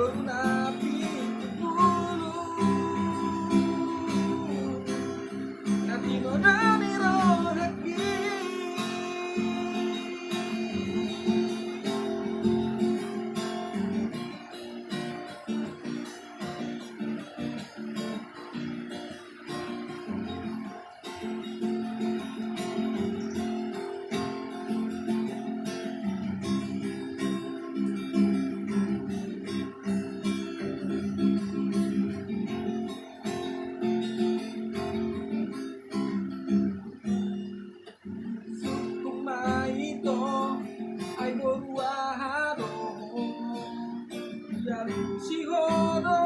bernapi bulu nanti nodani rohaki ito ay boruahado dari siguro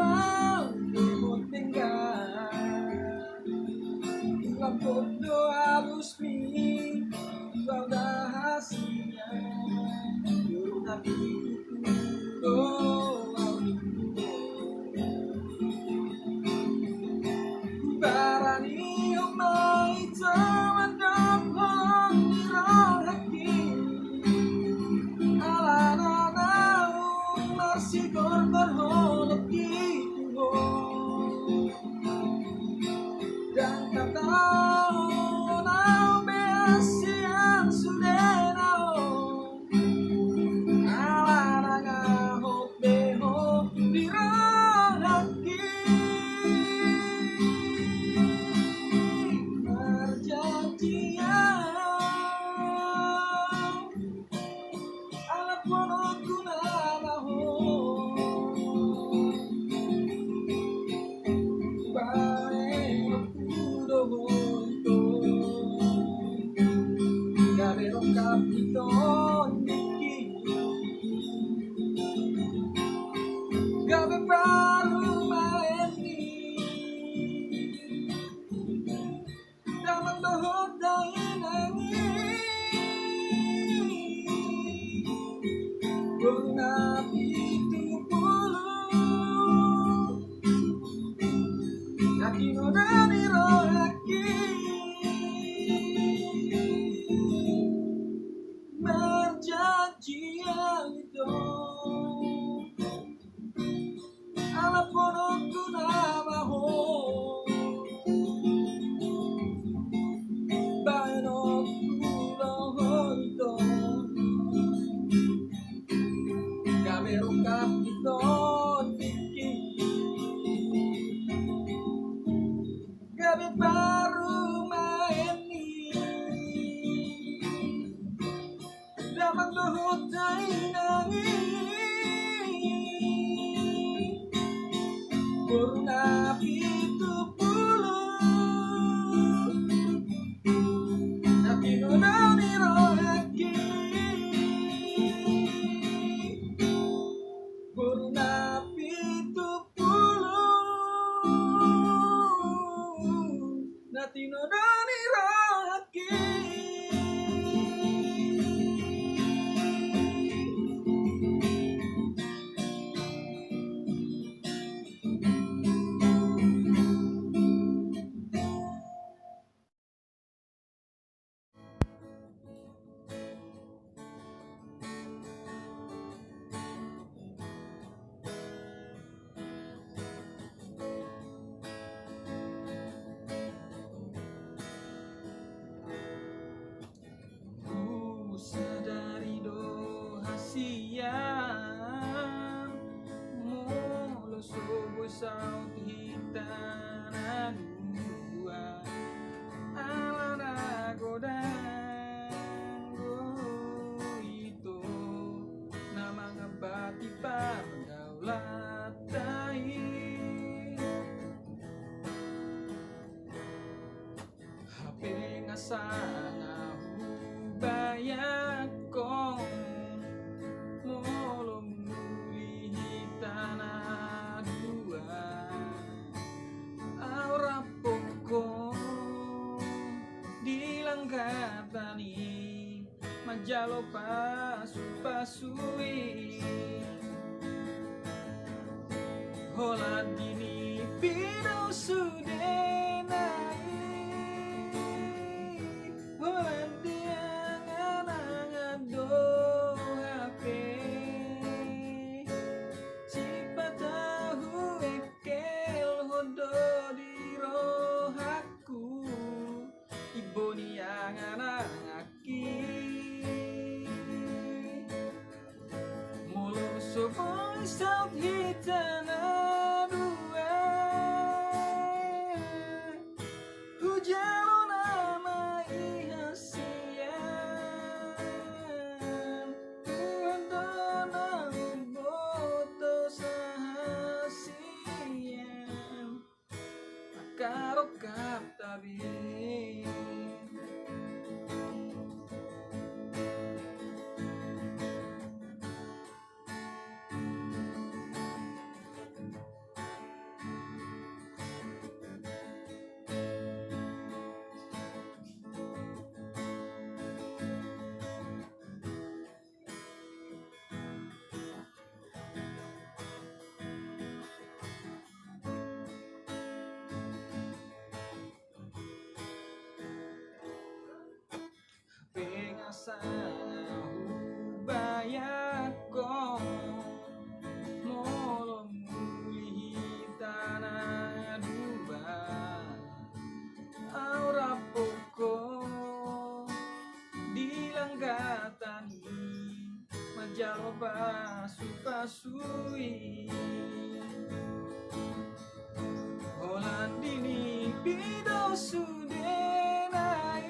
limot tinggal lapot do harus mi igual da racinha eu na vida barani umay taman dapat dirahaki sigor berholok gitu dan kata nau beasian sudah nau ala ngahok beho dirahaki perjanjian alat monokku Capitón gabi baru main dalam dohot dainangi bernapi itu puluh nanti nodani rohaki perjanjian itu ala ponokku namaho bayanokku loho itu kamero kapito tiki gabi baru main dapat dohotai nangi bernapi itu puluh nanti nodani rohaki bernapi itu puluh nanti nodani rohaki sadari do hasian molo sobo saut hitana dua alana godango itu nama ngebati pardaulat tai HP ngasana bayak kong molo muli hitana dua aura pokok dilanggatani majalo pasu-pasui hola dini pino sudah sifat saut hitana dua hujalona maihasian tuadona boto sahasian akarokap tabi. Hubaya ko molong mulihitana duba aura poko dilanggatani majaloba supasui Holandini pido sudenai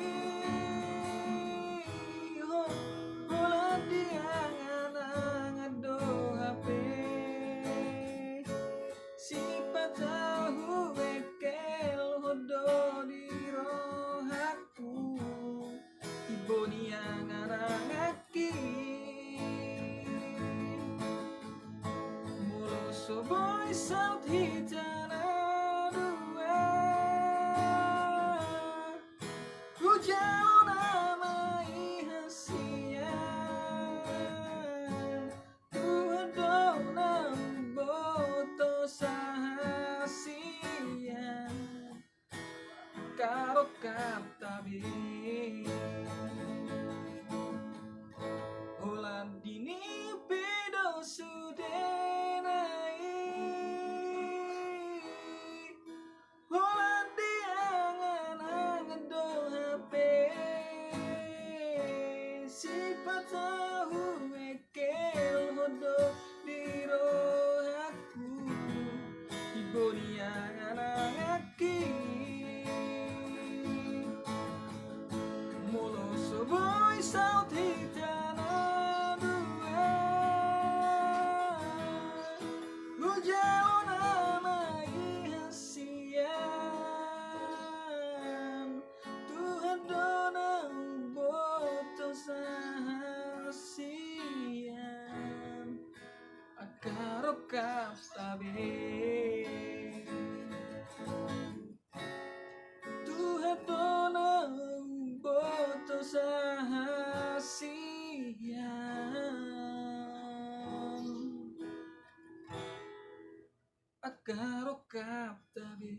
Boy saut hitana dua hujalona maihasian tuadona boto sahasian karokap tabi Holandini pido sudenai tahu ekel hodo diro aku iboniangan aki molo soboy saut hitana dua hujalona maihasian Tuhan dona boto sahasian akarokap tabi Tuhan dona boto sahasian akarokap tabi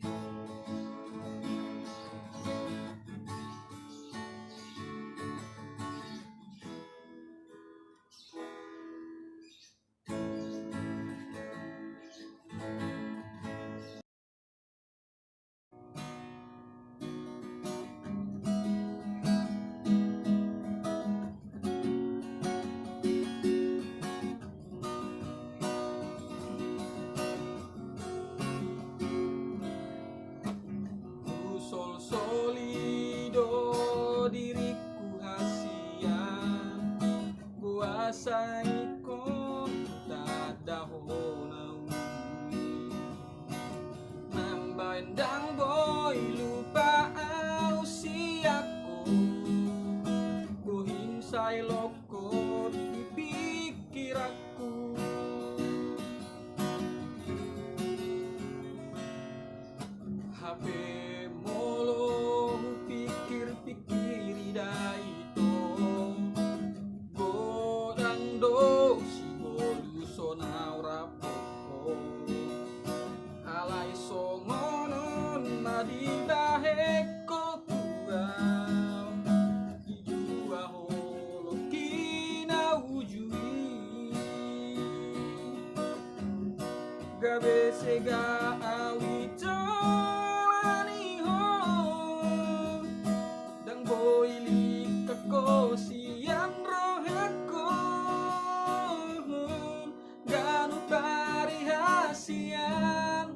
solido diriku hasian kuasai ko dadahona nambandang boy lupa usiaku kuhinsai loko dipikir aku HP molo pikir-pikir daito godang do si bolu sonaura poko alai songonon madibahe kotuang ijua holo kina ujui gabe sega awito sian roheko ganu rahasian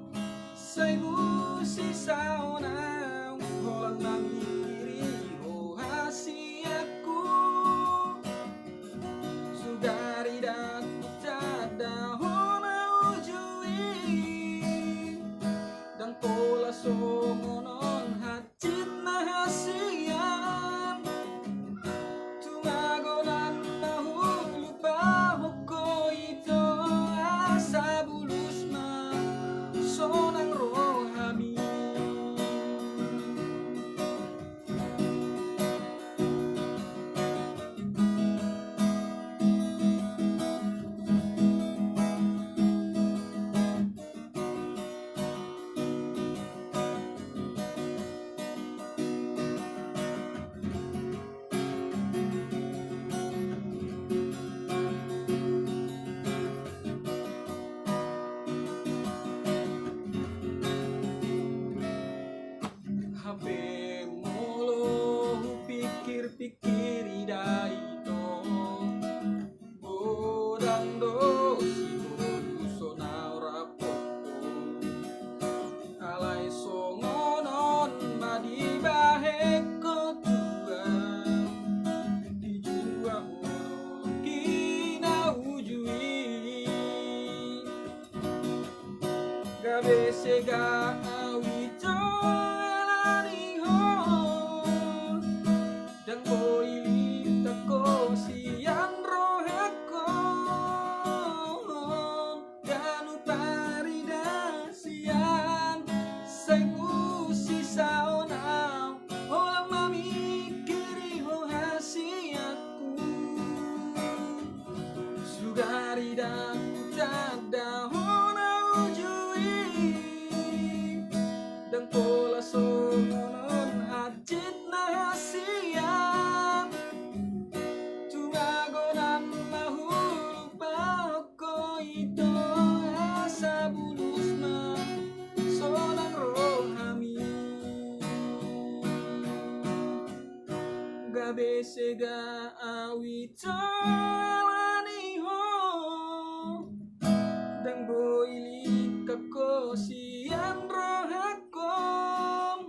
say musisa onang holang mamikiri oh hasiaku sugari daku tada hona ujui dan tola somonon hacit na hasian tumagonan nahulu pa hoko ito asa bulus ma sonang rohami HP molo pikir-pikir ida ito bodang do siguro sona rapoko alay songonon madibahe ko tua dijua molo kina ujui gabe sega awito dan boili tako siang roheko ganu parida siang say musisa onau holang mamikiri ho hasiaku sugari daku tada hona ujui dan pola somonon hajit na hasian tumagonan mahulu pahoko ito asa bulus na sonang rohami gabe sega awito alaniho dan boili kako sian rohakom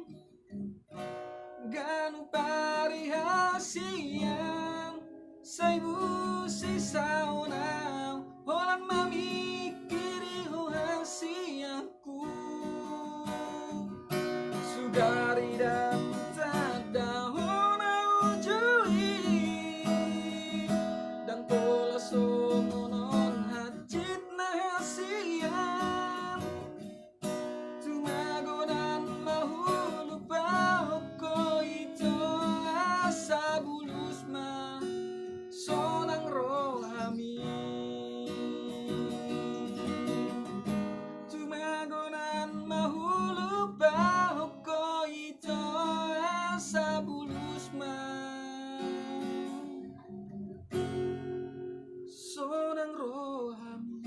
ganu parihasian say musisa onau holang mamikiri ho hasiaku sugari daku tada hona ujui dan pola somonon hajit na hasian tumagonan mahulu pahoko ito asa bulus ma sonang rohami tumagonan mahulu pahoko ito asa bulus ma sonang rohami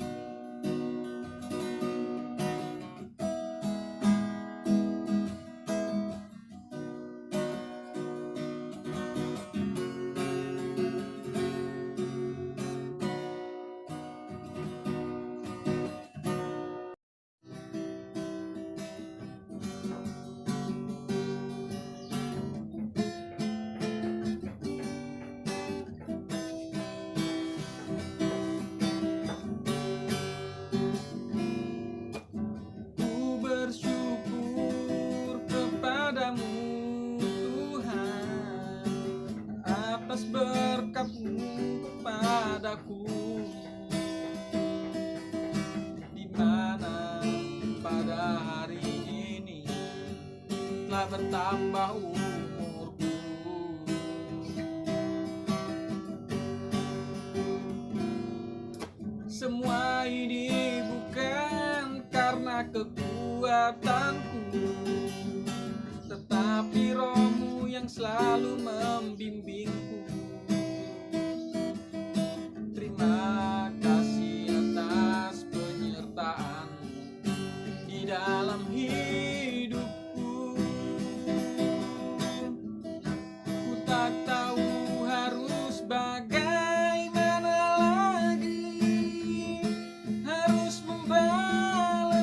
ku bersyukur kepadamu Tuhan atas berkat-Mu kepadaku di mana pada hari ini telah bertambah umurku semua ini bukan karena kekuatanku tetapi Roh-Mu yang selalu membimbingku. Terima kasih atas penyertaan-Mu di dalam hidupku. Ku tak tahu harus bagaimana lagi, harus membalas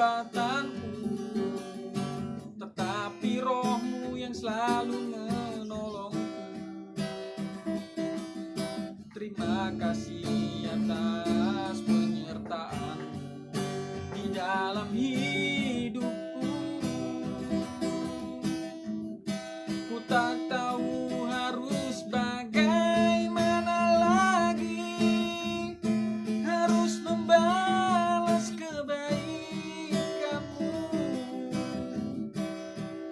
kekuatanku, tetapi rohmu yang selalu menolongku. Terima kasih atas penyertaanmu di dalam hidupku. Ku tak tahu harus bagaimana lagi, harus membalas kebaikanmu.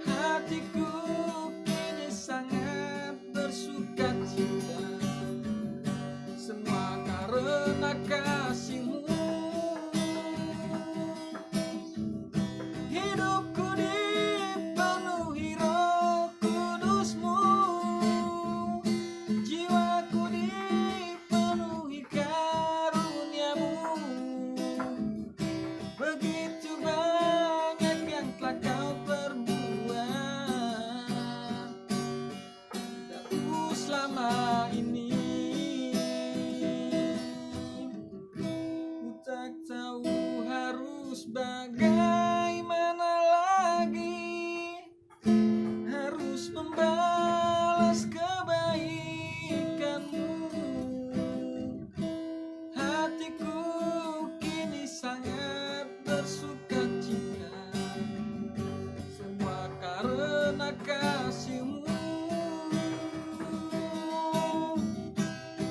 Hatiku kini sangat bersukacita, semua karena kasih-Mu. Hidupku dipenuhi Roh Kudus-Mu, jiwaku dipenuhi karunia-Mu. Begitu banyak yang telah Kau perbuat untukku selama ini. Ku tak tahu harus bagaimana lagi, harus membalas kebaikan-Mu. Hatiku kini sangat bersukacita, semua karena kasih-Mu.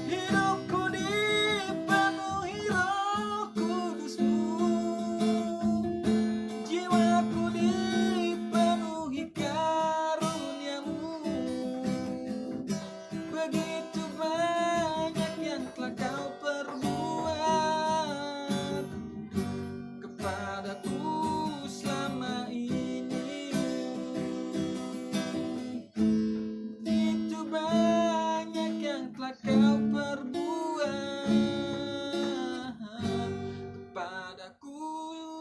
Hidupku dipenuhi Roh Kudus-Mu, jiwaku dipenuhi karunia-Mu. Begitu banyak yang telah Kau perbuat kepadaku selama ini. Begitu banyak yang telah Kau perbuat kepadaku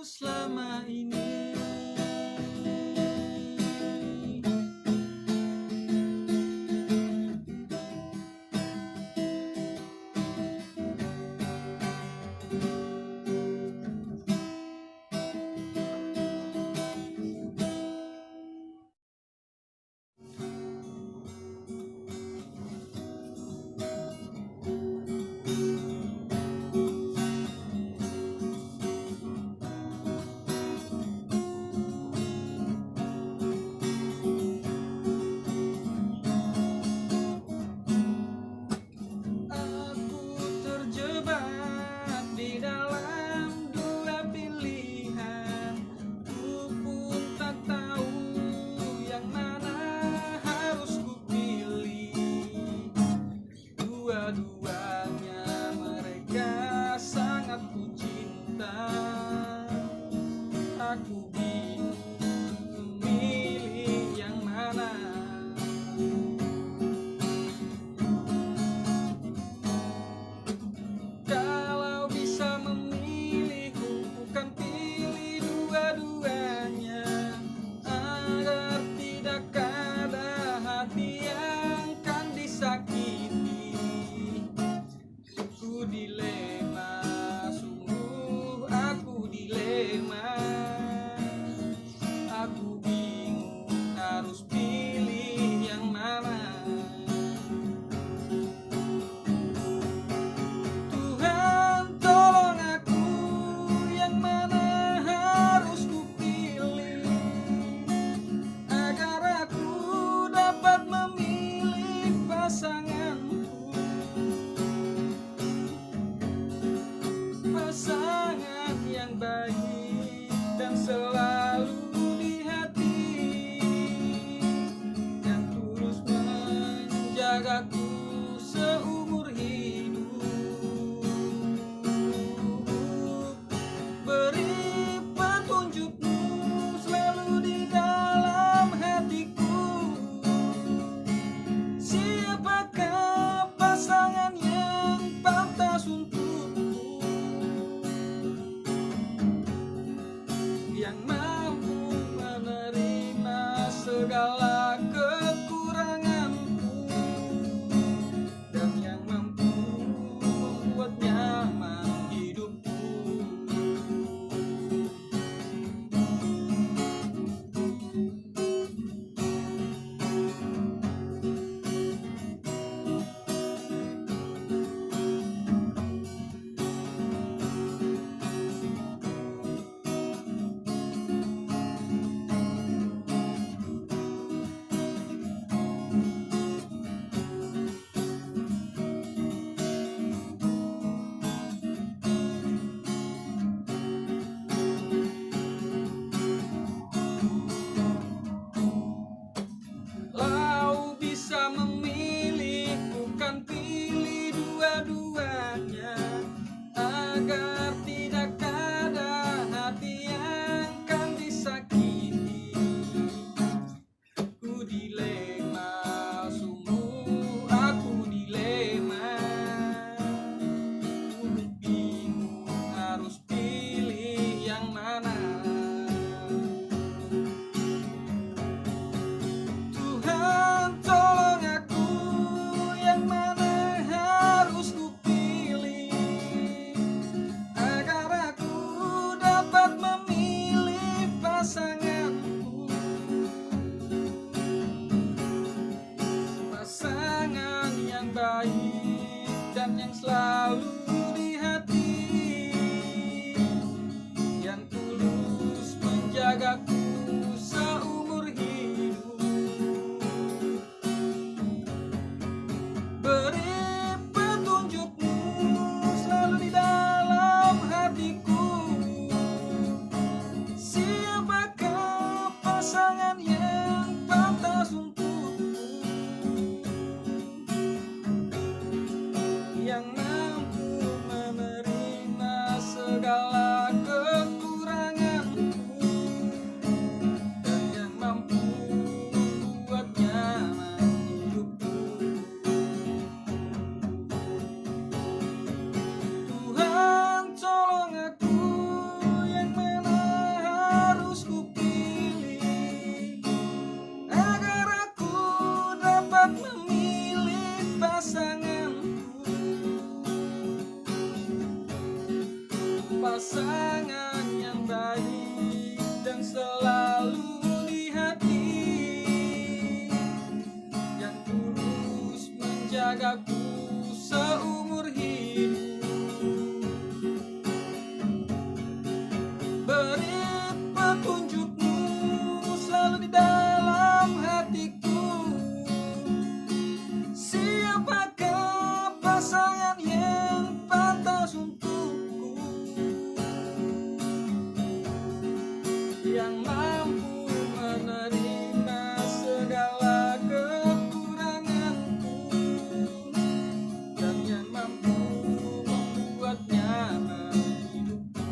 selama ini. Aku terjebak di dalam dua pilihan. Ku pun tak tahu yang mana harus ku pilih. Dua-duanya mereka sangat ku cinta. Aku bingung memilih yang mana. Kalau bisa memilih, ku bukan pilih dua-duanya, agar tidak ada hati yang kan disakiti. Ku dilema, sungguh aku dilema. Aku bingung harus pilih yang mana. Tuhan tolong aku, yang mana harus ku pilih, agar aku dapat memilih pasanganku, pasangan yang baik dan selalu di hati, yang tulus menjagaku seumur hidup. Beri petunjuk-Mu selalu di dalam hatiku. Siapakah pasangan yang pantas untukku? segala kekuranganku, dan yang mampu membuat nyaman hidupku. Tuhan, tolong aku, yang mana harus kupilih, agar aku dapat memilih pasanganku, pasangan yang baik dan selalu di hati, yang tulus menjagaku seumur hidup. Beri petunjukmu selalu di dalam hatiku, siapakah pasangan yang pantas untukku, yang mampu menerima segala kekuranganku, dan yang mampu membuat nyaman hidupku.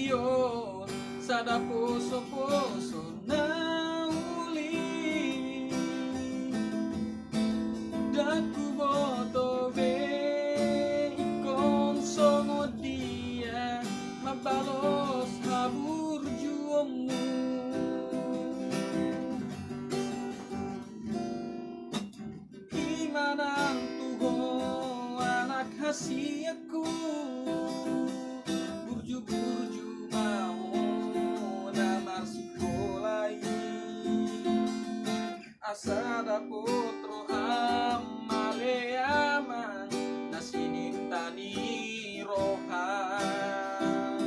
iyo sada poso-poso na uli daku boto be ikon songo dia mabalos habur juomu imanang tuho anak hasiaku burju-burju mau namar sikolai asada potro amale amang nasinin tani rohan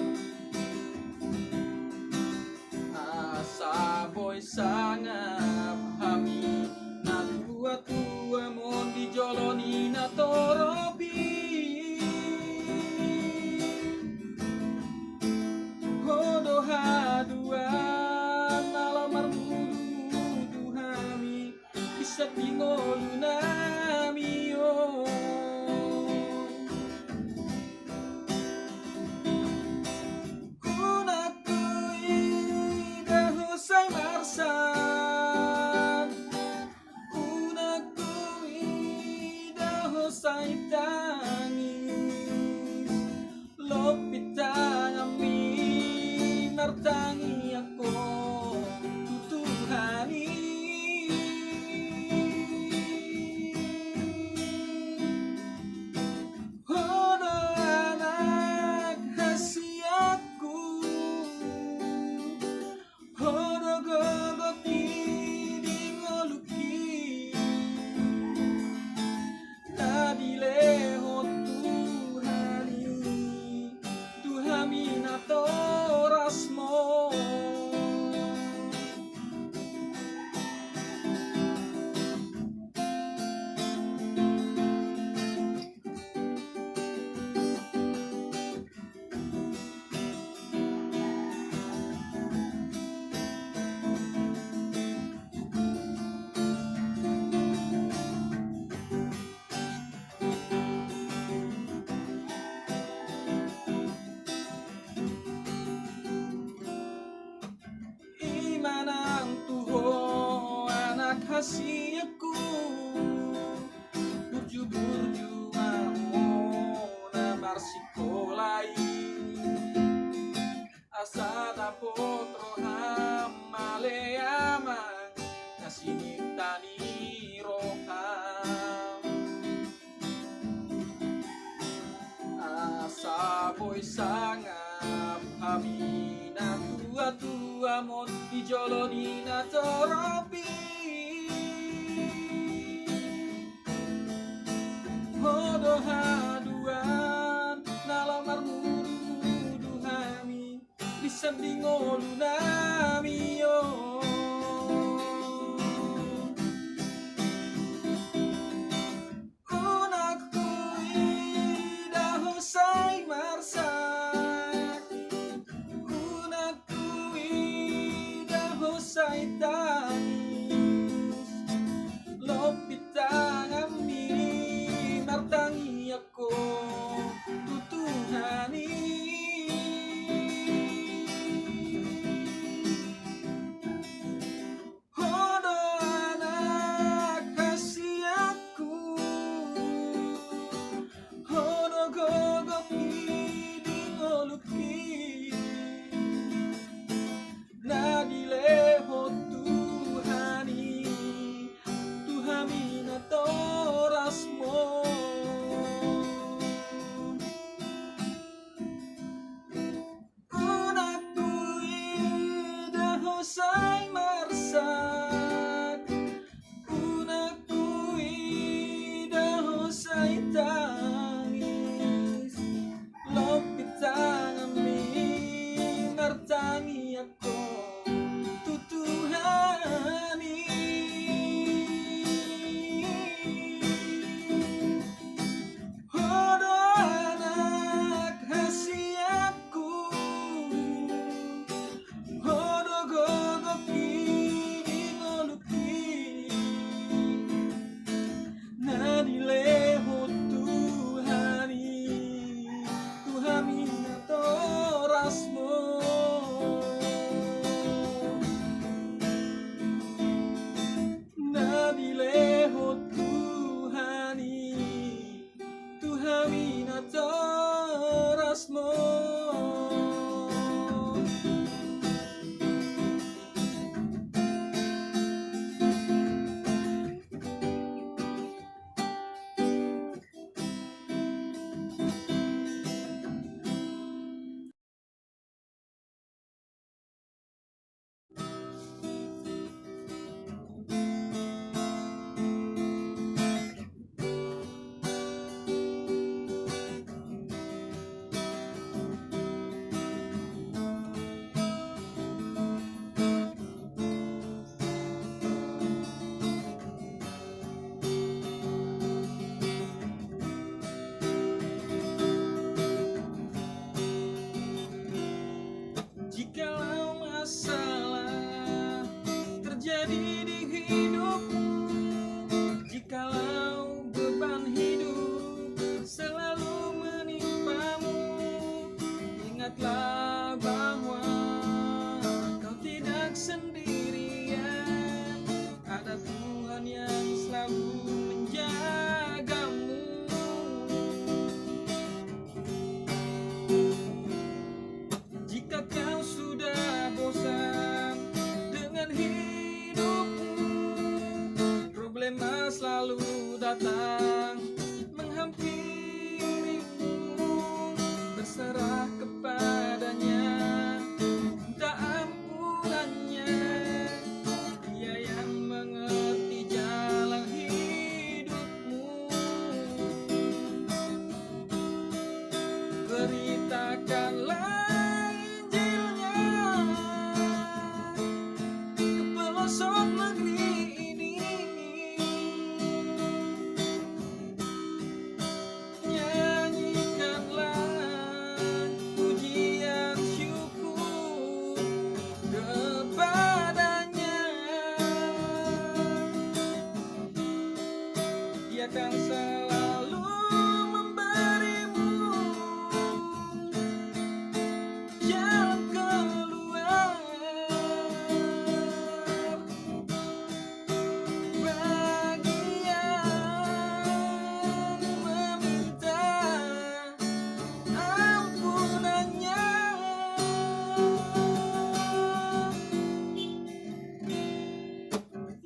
asa boy sangap hami na tua-tua mon dijoloni na toropi hodo haduan nalamar mudu hami bisa bingolu nami yo unakui dahusai marsan unakui dahusai tangis lopitang amin martangi ako tutuhani hodo anak hasiaku hodo gogoti dingoluki tadileho tuhani tuhami na torasmo imanang tuho anak hasiaku burju-burju mau namar sikolai asada potro hamale amang nasinin tani roham asa boy sangap hami na tua-tua mon dijoloni na toropi hodo haduan nalamar mudu hami bisa dingolu nami yo unakui dahusai marsak unakui dahusai tangis lopitang amin martangi ako tutuhani Ingatlah bahwa kau tidak sendirian. Ada Tuhan yang selalu menjagamu. Jika kau sudah bosan dengan hidupmu, problema selalu datang menghampirimu. Berserah kepadanya, minta ampunannya. Dia yang mengerti jalan hidupmu. Beritakanlah Injilnya ke pelosok negeri ini. Nyanyikanlah pujian syukur kepadanya. Dia akan selalu memberimu jalan keluar. Bagi yang meminta ampunannya,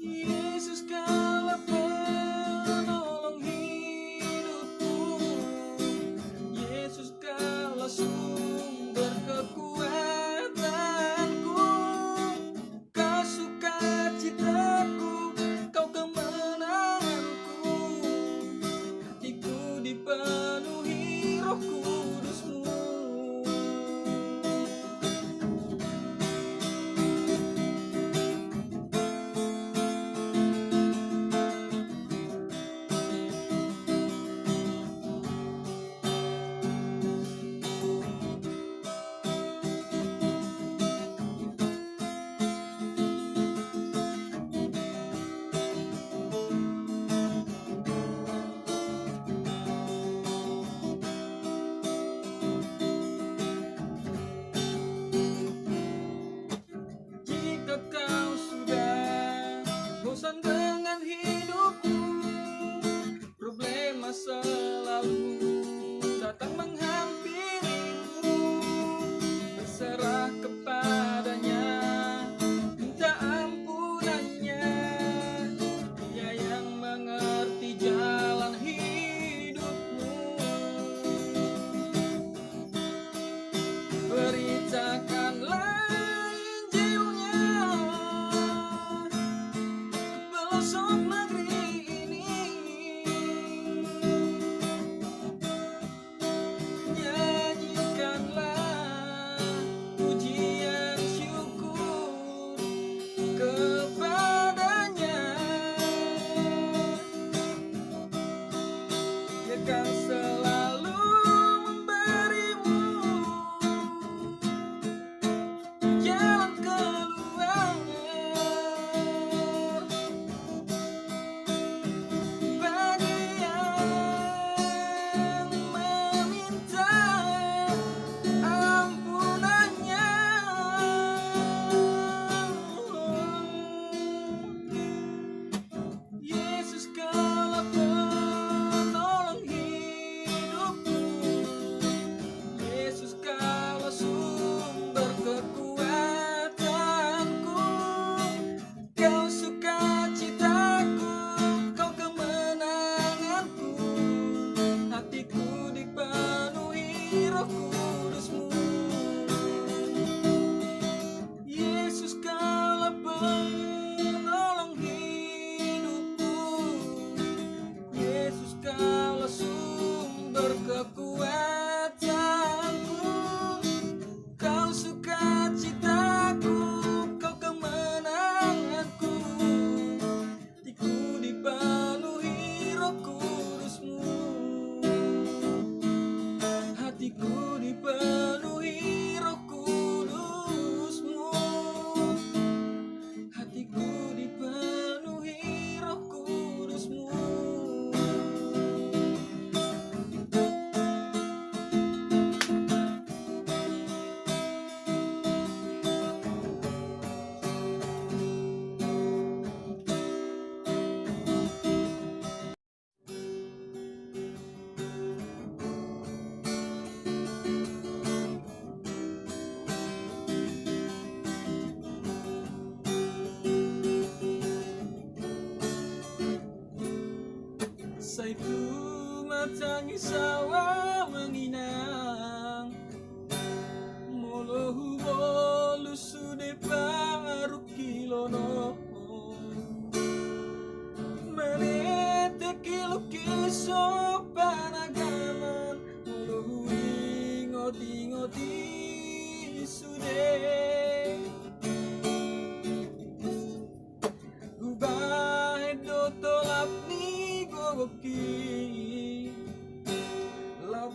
Yesus kaulah penolong hidupku. Yesus kaulah sumber kekuatanku. Kau sukacitaku, kau kemenanganku. Hatiku dipenuhi Roh Kudus-Mu. matangi sawah menginang molohu bolu sude paru kilono menete kilukiso panagaman molohu ingoti-ngoti sude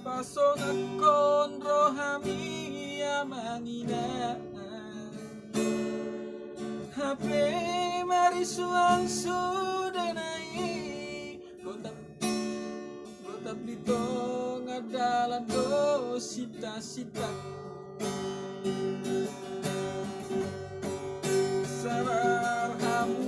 Lapason akon rohami amangina HP marisuang sudenai Gotap ditong adalah dosita-sita Sabar hamu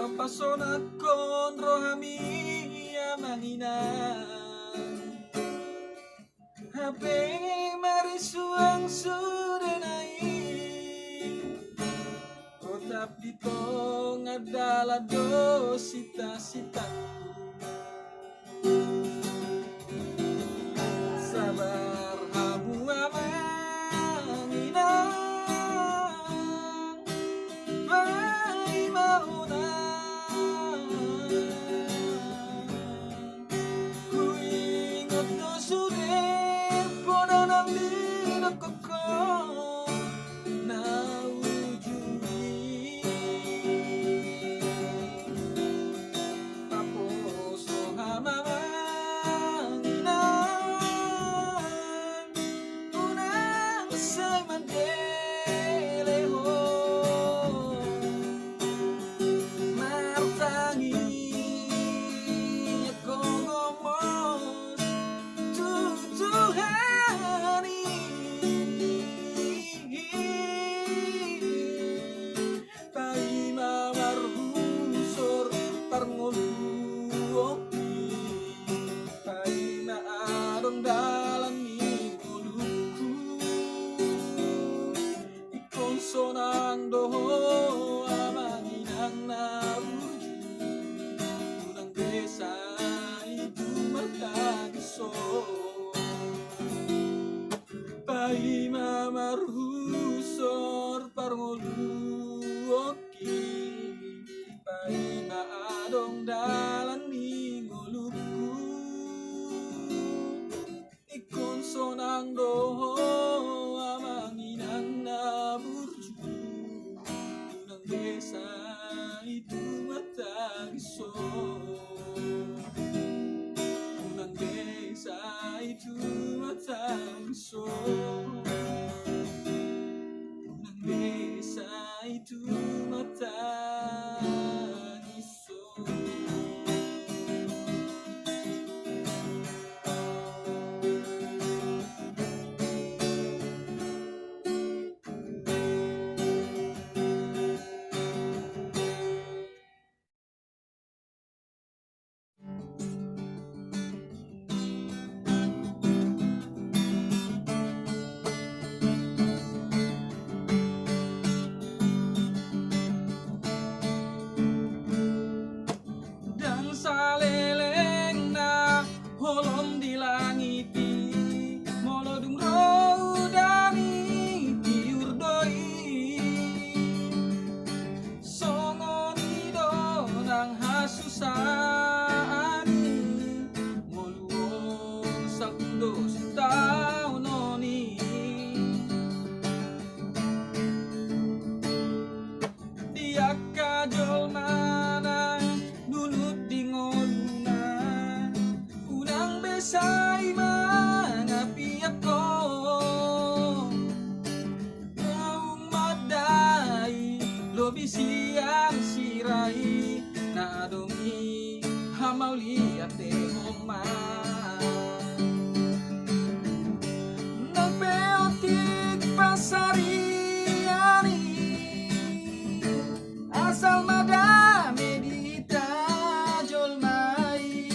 Lapason akon rohami amangina HP marisuang sudenai Gotap ditong adalah dosita-sitaku Sabar hamu amangina Sonang doho amanginang nabuju Unang desa itu magkagiso Pahima marhusor parngoluoki Pahima adong dalan mingoluku Ikon sonang doho amanginang nabuju Desa itu matagiso Unang desa itu matagiso Unang desa itu matagiso Lobi siang sirai na domi hamau liat te homa nang beotik pasariani asal mada medita jolmai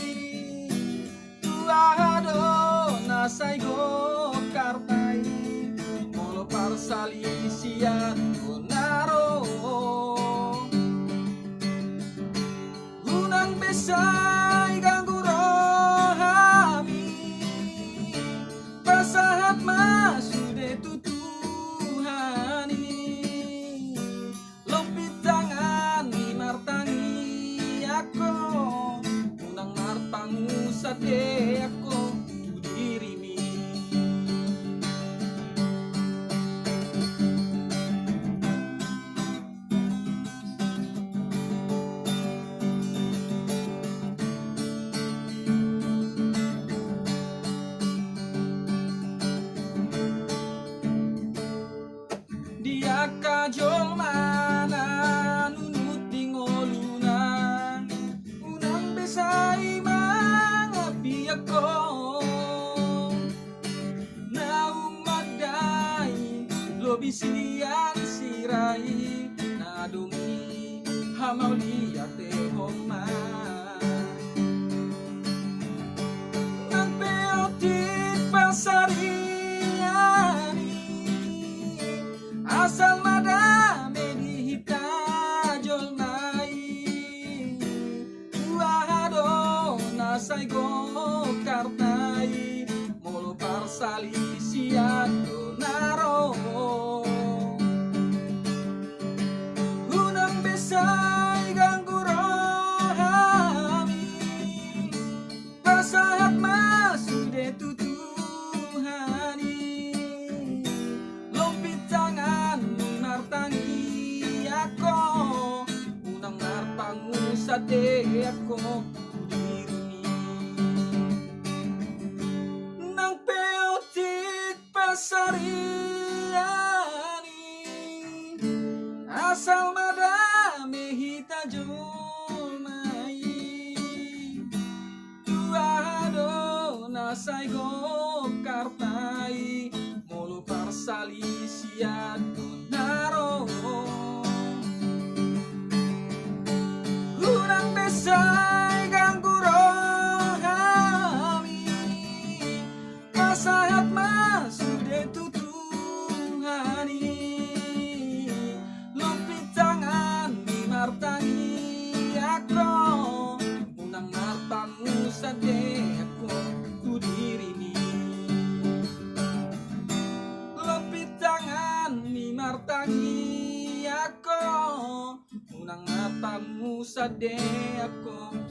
tuahado nasai go kartai molo parsali sia gonaro gunang besai ganggu rohami pasahat masude tutuhani lompit tangan ni martangi ako unang martangu sa de ako dirimi dia kajol mana nunut dingoluna unang besai mangapi ako naung magdai lobi siang sirai nadumi hamau liat te homa nang peotit pasariani asal mada medihita jolmai tuahado nasai go kartai molo parsali siat donaro unang besai ganggu rohami pasahat masude tutuhani lompit tangan ni martangi ako unang martangu sa de ako dirimi nang peotit pasariani asal mada mehita jomai tuahado nasai go kartai molo parsali siat donaro unang besai ganggu rohami pasahat masude tutuhani lompit tangan ni martangi ako unang martangu sa de ako tu dirimi lompit tangan ni martangi ako unang martangu sa de ako